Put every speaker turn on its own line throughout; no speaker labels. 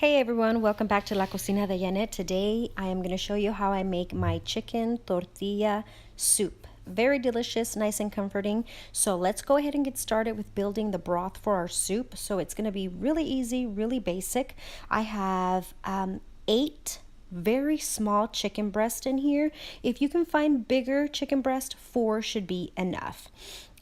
Hey everyone, welcome back to La Cocina de Janet. Today I am going to show you how I make my chicken tortilla soup. Very delicious, nice and comforting. So let's go ahead and get started with building the broth for our soup. So it's going to be really easy, really basic. I have 8 very small chicken breasts in here. If you can find bigger chicken breast, 4 should be enough.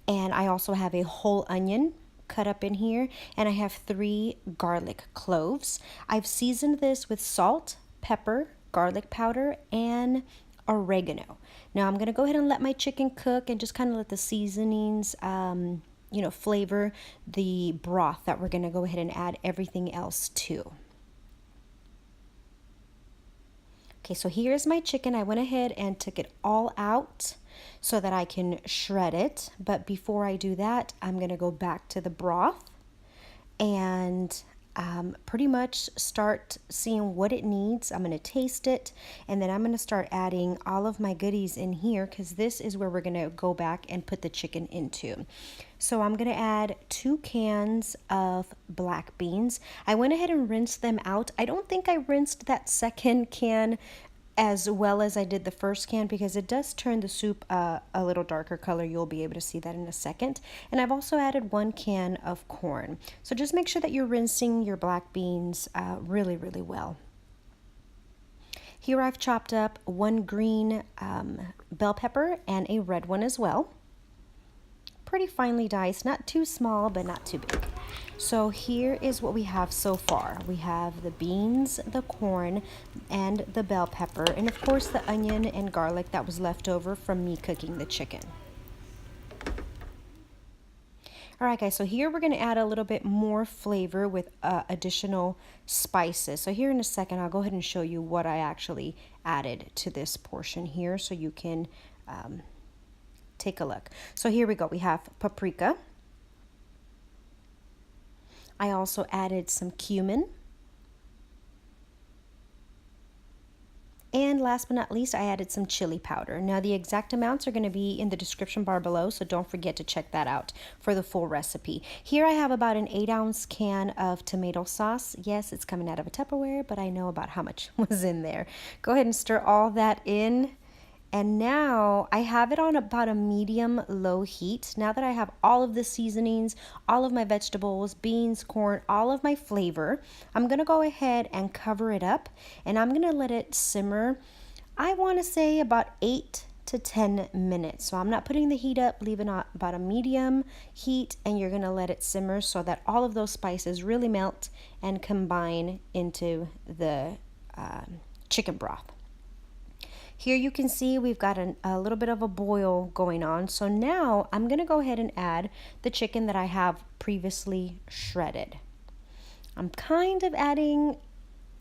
And I also have a whole onion cut up in here, and I have 3 garlic cloves. I've seasoned this with salt, pepper, garlic powder, and oregano. Now I'm gonna go ahead and let my chicken cook and just kind of let the seasonings flavor the broth that we're gonna go ahead and add everything else to. Okay, so here's my chicken. I went ahead and took it all out so that I can shred it. But before I do that, I'm going to go back to the broth and pretty much start seeing what it needs. I'm going to taste it, and then I'm going to start adding all of my goodies in here because this is where we're going to go back and put the chicken into. So I'm going to add 2 cans of black beans. I went ahead and rinsed them out. I don't think I rinsed that second can as well as I did the first can because it does turn the soup a little darker color. You'll be able to see that in a second. And I've also added 1 can of corn. So just make sure that you're rinsing your black beans really, really well. Here I've chopped up 1 green bell pepper and a red one as well. Pretty finely diced, not too small, but not too big. So here is what we have so far. We have the beans, the corn, and the bell pepper, and of course the onion and garlic that was left over from me cooking the chicken. All right, guys, so here we're going to add a little bit more flavor with additional spices. So here in a second, I'll go ahead and show you what I actually added to this portion here so you can take a look. So here we go. We have paprika. I also added some cumin. And last but not least, I added some chili powder. Now the exact amounts are going to be in the description bar below, so don't forget to check that out for the full recipe. Here I have about an 8-ounce can of tomato sauce. Yes, it's coming out of a Tupperware, but I know about how much was in there. Go ahead and stir all that in. And now I have it on about a medium-low heat. Now that I have all of the seasonings, all of my vegetables, beans, corn, all of my flavor, I'm going to go ahead and cover it up, and I'm going to let it simmer, I want to say about 8 to 10 minutes. So I'm not putting the heat up, leaving it about a medium heat, and you're going to let it simmer so that all of those spices really melt and combine into the chicken broth. Here you can see we've got a little bit of a boil going on. So now I'm going to go ahead and add the chicken that I have previously shredded. I'm kind of adding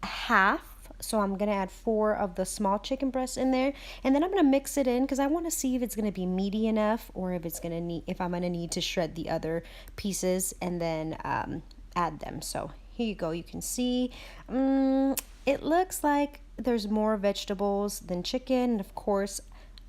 half. So I'm going to add 4 of the small chicken breasts in there. And then I'm going to mix it in because I want to see if it's going to be meaty enough or if I'm going to need to shred the other pieces and then add them. So here you go. You can see it looks like there's more vegetables than chicken, and of course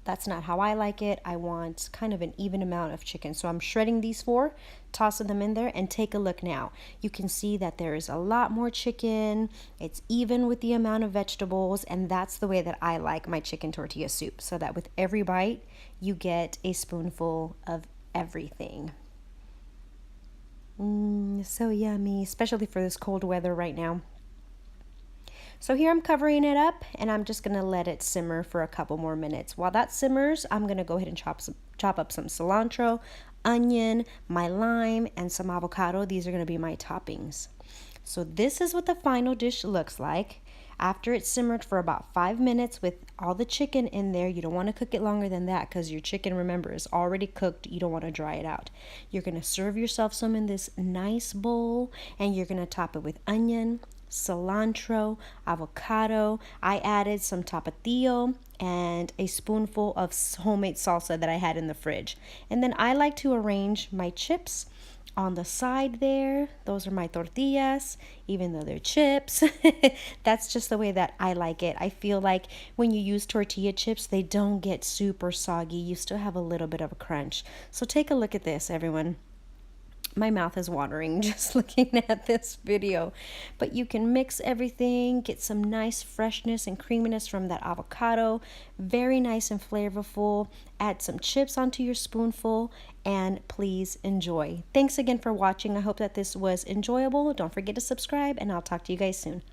that's not how I like it. I want kind of an even amount of chicken. So I'm shredding these 4, tossing them in there, and take a look now. You can see that there is a lot more chicken. It's even with the amount of vegetables, and that's the way that I like my chicken tortilla soup, so that with every bite you get a spoonful of everything. So yummy, especially for this cold weather right now. So here I'm covering it up, and I'm just going to let it simmer for a couple more minutes. While that simmers, I'm going to go ahead and chop up some cilantro, onion, my lime, and some avocado. These are going to be my toppings. So this is what the final dish looks like. After it's simmered for about 5 minutes with all the chicken in there, you don't want to cook it longer than that because your chicken, remember, is already cooked. You don't want to dry it out. You're going to serve yourself some in this nice bowl, and you're going to top it with onion, cilantro, avocado. I added some tapatío and a spoonful of homemade salsa that I had in the fridge. And then I like to arrange my chips on the side there. Those are my tortillas, even though they're chips. That's just the way that I like it. I feel like when you use tortilla chips, they don't get super soggy. You still have a little bit of a crunch. So take a look at this, everyone. My mouth is watering just looking at this video. But you can mix everything, get some nice freshness and creaminess from that avocado. Very nice and flavorful. Add some chips onto your spoonful and please enjoy. Thanks again for watching. I hope that this was enjoyable. Don't forget to subscribe and I'll talk to you guys soon.